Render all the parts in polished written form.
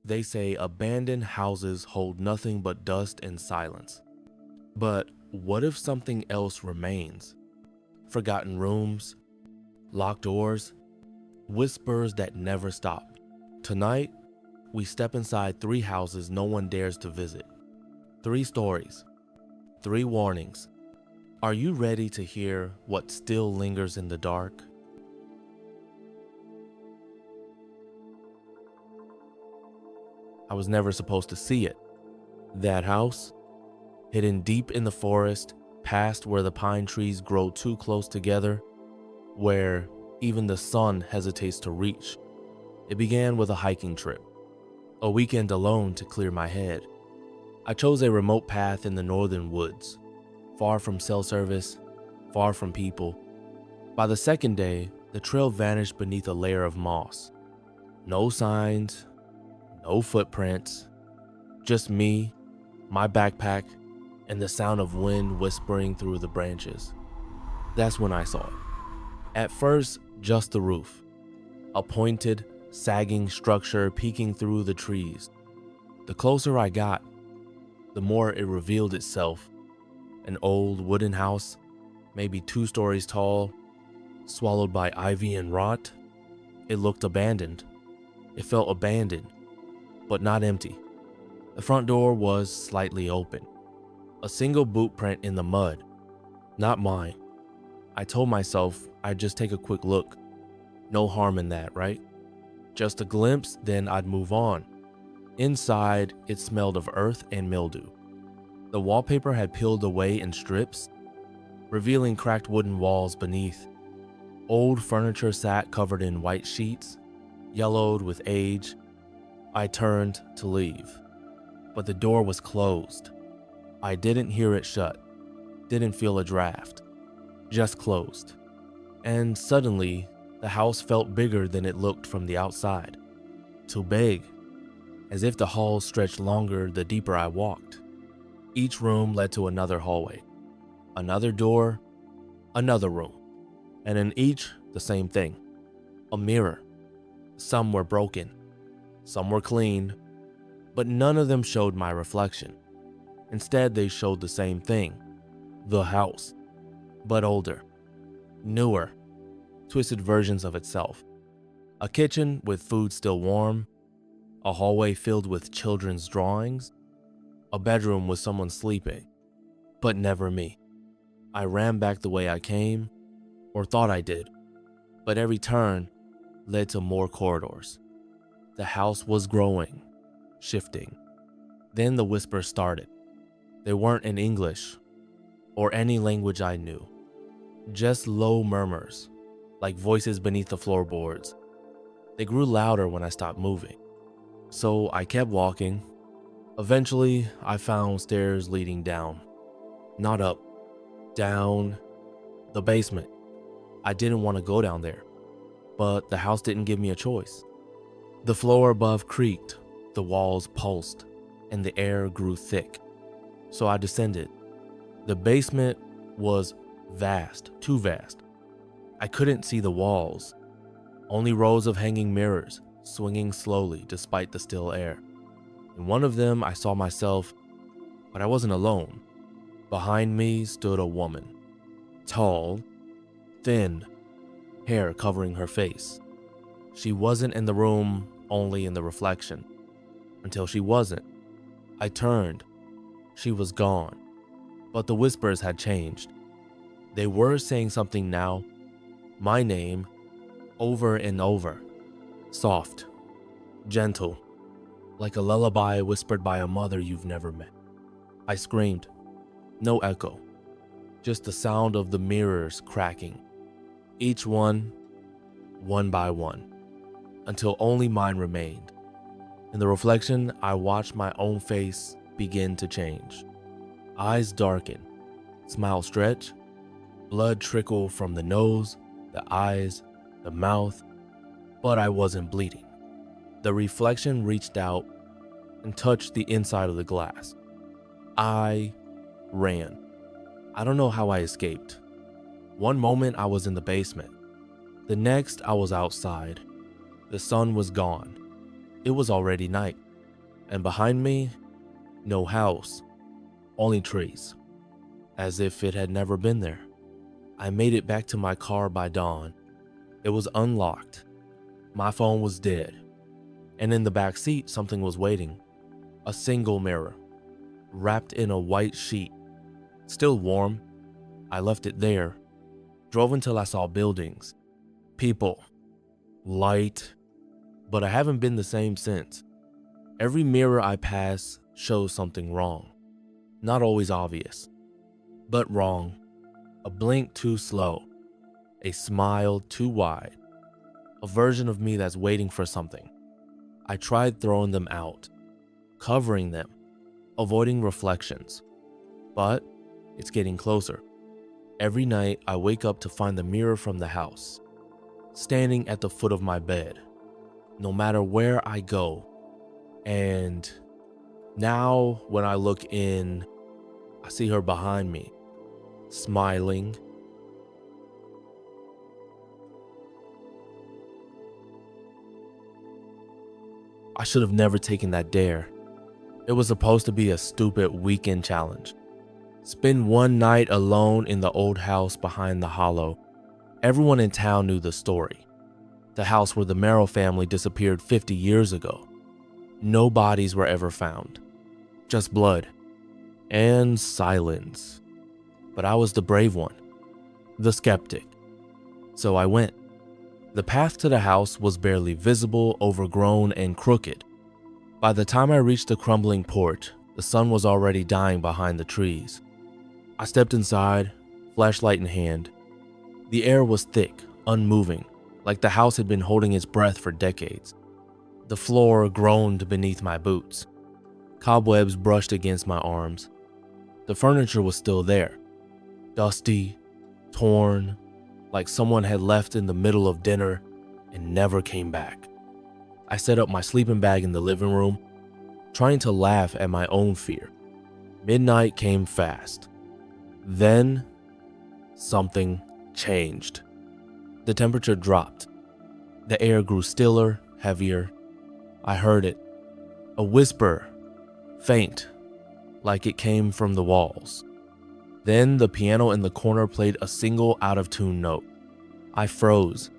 They say abandoned houses hold nothing but dust and silence. But what if something else remains? Forgotten rooms, locked doors, whispers that never stop. Tonight, we step inside 3 houses no one dares to visit. 3 stories, 3 warnings. Are you ready to hear what still lingers in the dark? I was never supposed to see it. That house, hidden deep in the forest, past where the pine trees grow too close together, where even the sun hesitates to reach. It began with a hiking trip, a weekend alone to clear my head. I chose a remote path in the northern woods, far from cell service, far from people. By the second day, the trail vanished beneath a layer of moss. No signs, no footprints, just me, my backpack, and the sound of wind whispering through the branches. That's when I saw it. At first, just the roof, a pointed, sagging structure peeking through the trees. The closer I got, the more it revealed itself. An old wooden house, maybe 2 stories tall, swallowed by ivy and rot. It looked abandoned. It felt abandoned, but not empty. The front door was slightly open. A single boot print in the mud. Not mine. I told myself I'd just take a quick look. No harm in that, right? Just a glimpse, then I'd move on. Inside, it smelled of earth and mildew. The wallpaper had peeled away in strips, revealing cracked wooden walls beneath. Old furniture sat covered in white sheets, yellowed with age. I turned to leave, but the door was closed. I didn't hear it shut, didn't feel a draft, just closed. And suddenly, the house felt bigger than it looked from the outside. Too big, as if the halls stretched longer the deeper I walked. Each room led to another hallway, another door, another room, and in each, the same thing, a mirror. Some were broken, some were clean, but none of them showed my reflection. Instead, they showed the same thing, the house, but older, newer, twisted versions of itself. A kitchen with food still warm, a hallway filled with children's drawings, a bedroom with someone sleeping, but never me. I ran back the way I came, or thought I did, but every turn led to more corridors. The house was growing, shifting. Then the whispers started. They weren't in English, or any language I knew, just low murmurs, like voices beneath the floorboards. They grew louder when I stopped moving, so I kept walking. Eventually, I found stairs leading down. Not up, down, the basement. I didn't want to go down there, but the house didn't give me a choice. The floor above creaked, the walls pulsed, and the air grew thick. So I descended. The basement was vast, too vast. I couldn't see the walls, only rows of hanging mirrors, swinging slowly despite the still air. In one of them, I saw myself, but I wasn't alone. Behind me stood a woman, tall, thin, hair covering her face. She wasn't in the room, only in the reflection. Until she wasn't. I turned. She was gone. But the whispers had changed. They were saying something now. My name, over and over. Soft, gentle, like a lullaby whispered by a mother you've never met. I screamed. No echo. Just the sound of the mirrors cracking. Each one by one, until only mine remained. In the reflection, I watched my own face begin to change. Eyes darken, smile stretch, blood trickle from the nose, the eyes, the mouth, but I wasn't bleeding. The reflection reached out and touched the inside of the glass. I ran. I don't know how I escaped. One moment I was in the basement. The next I was outside. The sun was gone. It was already night. And behind me, no house, only trees, as if it had never been there. I made it back to my car by dawn. It was unlocked. My phone was dead. And in the back seat, something was waiting. A single mirror, wrapped in a white sheet. Still warm. I left it there. Drove until I saw buildings, people, light, but I haven't been the same since. Every mirror I pass shows something wrong. Not always obvious, but wrong. A blink too slow, a smile too wide, a version of me that's waiting for something. I tried throwing them out, covering them, avoiding reflections, but it's getting closer. Every night I wake up to find the mirror from the house, standing at the foot of my bed, no matter where I go. And now when I look in, I see her behind me, smiling. I should have never taken that dare. It was supposed to be a stupid weekend challenge. Spend one night alone in the old house behind the hollow. Everyone in town knew the story. The house where the Merrill family disappeared 50 years ago. No bodies were ever found. Just blood. And silence. But I was the brave one. The skeptic. So I went. The path to the house was barely visible, overgrown, and crooked. By the time I reached the crumbling porch, the sun was already dying behind the trees. I stepped inside, flashlight in hand. The air was thick, unmoving, like the house had been holding its breath for decades. The floor groaned beneath my boots. Cobwebs brushed against my arms. The furniture was still there, dusty, torn, like someone had left in the middle of dinner and never came back. I set up my sleeping bag in the living room, trying to laugh at my own fear. Midnight came fast. Then, something changed. The temperature dropped. The air grew stiller, heavier. I heard it. A whisper, faint, like it came from the walls. Then the piano in the corner played a single out-of-tune note. I froze.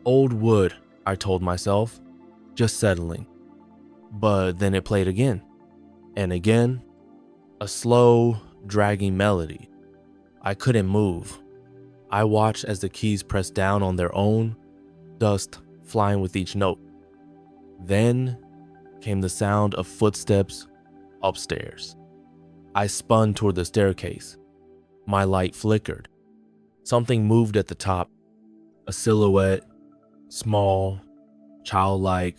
Old wood, I told myself, just settling. But then it played again, and again, a slow, dragging melody. I couldn't move. I watched as the keys pressed down on their own, dust flying with each note. Then came the sound of footsteps upstairs. I spun toward the staircase. My light flickered. Something moved at the top. A silhouette, small, childlike.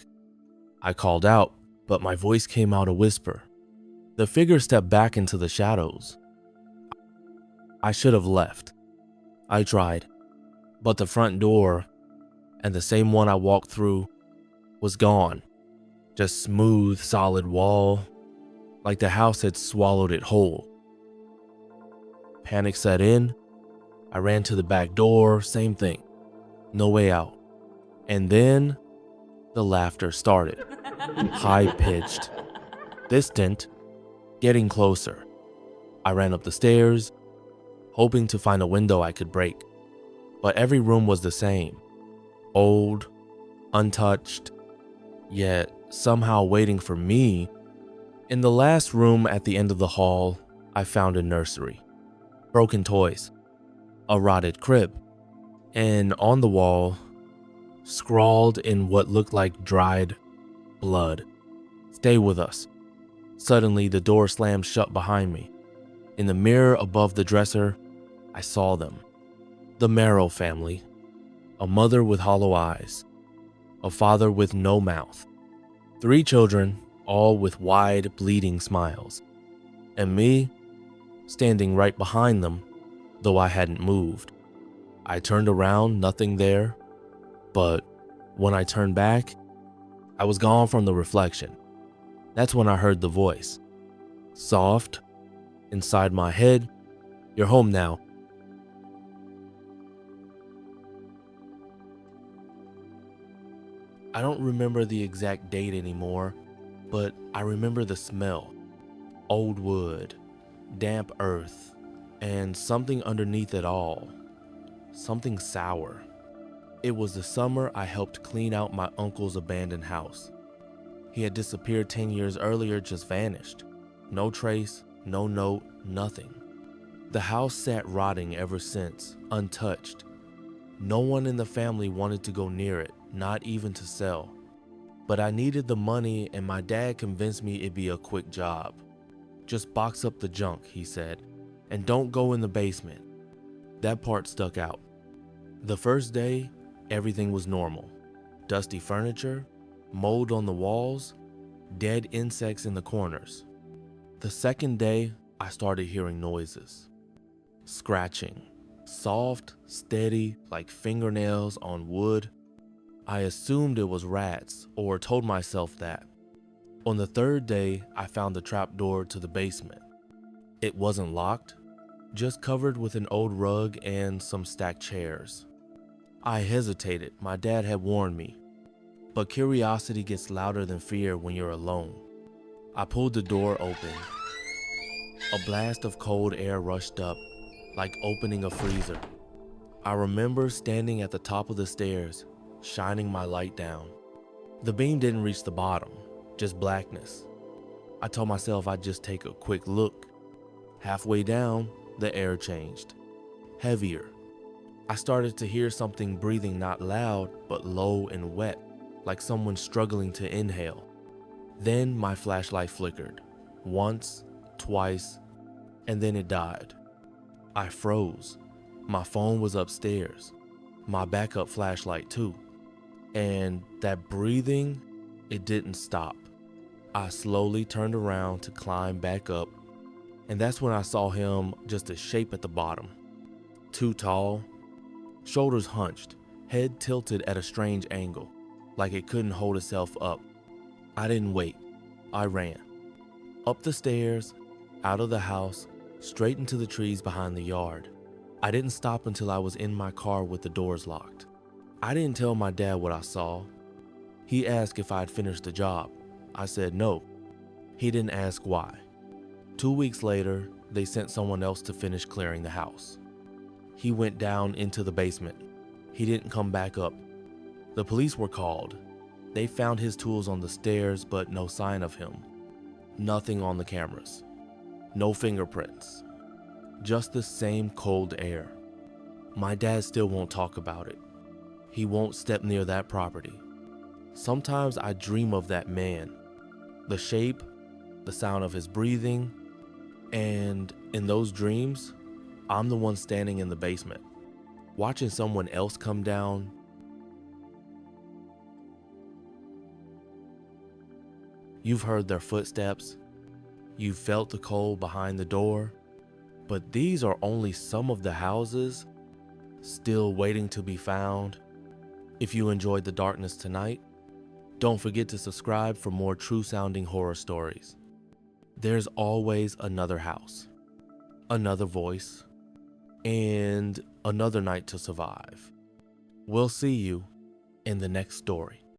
I called out, but my voice came out a whisper. The figure stepped back into the shadows. I should have left. I tried, but the front door, and the same one I walked through, was gone. Just smooth, solid wall, like the house had swallowed it whole. Panic set in. I ran to the back door, same thing. No way out. And then the laughter started. High-pitched, distant, getting closer. I ran up the stairs, hoping to find a window I could break. But every room was the same. Old, untouched, yet somehow waiting for me. In the last room at the end of the hall, I found a nursery. Broken toys, a rotted crib, and on the wall, scrawled in what looked like dried blood, "Stay with us." Suddenly, the door slammed shut behind me. In the mirror above the dresser, I saw them. The Merrill family. A mother with hollow eyes. A father with no mouth. 3 children, all with wide, bleeding smiles. And me, standing right behind them, though I hadn't moved. I turned around, nothing there. But when I turned back, I was gone from the reflection. That's when I heard the voice. Soft, inside my head, "You're home now." I don't remember the exact date anymore, but I remember the smell: old wood, damp earth, and something underneath it all. Something sour. It was the summer I helped clean out my uncle's abandoned house. He had disappeared 10 years earlier, just vanished. No trace, no note, nothing. The house sat rotting ever since, untouched. No one in the family wanted to go near it, not even to sell. But I needed the money, and my dad convinced me it'd be a quick job. Just box up the junk, he said, and don't go in the basement. That part stuck out. The first day, everything was normal. Dusty furniture, mold on the walls, dead insects in the corners. The second day, I started hearing noises. Scratching, soft, steady, like fingernails on wood. I assumed it was rats, or told myself that. On the third day, I found the trapdoor to the basement. It wasn't locked, just covered with an old rug and some stacked chairs. I hesitated. My dad had warned me. But curiosity gets louder than fear when you're alone. I pulled the door open. A blast of cold air rushed up, like opening a freezer. I remember standing at the top of the stairs, shining my light down. The beam didn't reach the bottom, just blackness. I told myself I'd just take a quick look. Halfway down, the air changed. Heavier. I started to hear something breathing, not loud, but low and wet, like someone struggling to inhale. Then my flashlight flickered. Once, twice, and then it died. I froze. My phone was upstairs. My backup flashlight too. And that breathing, it didn't stop. I slowly turned around to climb back up, and that's when I saw him, just a shape at the bottom. Too tall, shoulders hunched, head tilted at a strange angle, like it couldn't hold itself up. I didn't wait. I ran. Up the stairs, out of the house, straight into the trees behind the yard. I didn't stop until I was in my car with the doors locked. I didn't tell my dad what I saw. He asked if I'd finished the job. I said no. He didn't ask why. 2 weeks later, they sent someone else to finish clearing the house. He went down into the basement. He didn't come back up. The police were called. They found his tools on the stairs, but no sign of him. Nothing on the cameras. No fingerprints. Just the same cold air. My dad still won't talk about it. He won't step near that property. Sometimes I dream of that man. The shape, the sound of his breathing, and in those dreams, I'm the one standing in the basement, watching someone else come down. You've heard their footsteps. You've felt the cold behind the door. But these are only some of the houses still waiting to be found. If you enjoyed The Darkness tonight, don't forget to subscribe for more true-sounding horror stories. There's always another house, another voice, and another night to survive. We'll see you in the next story.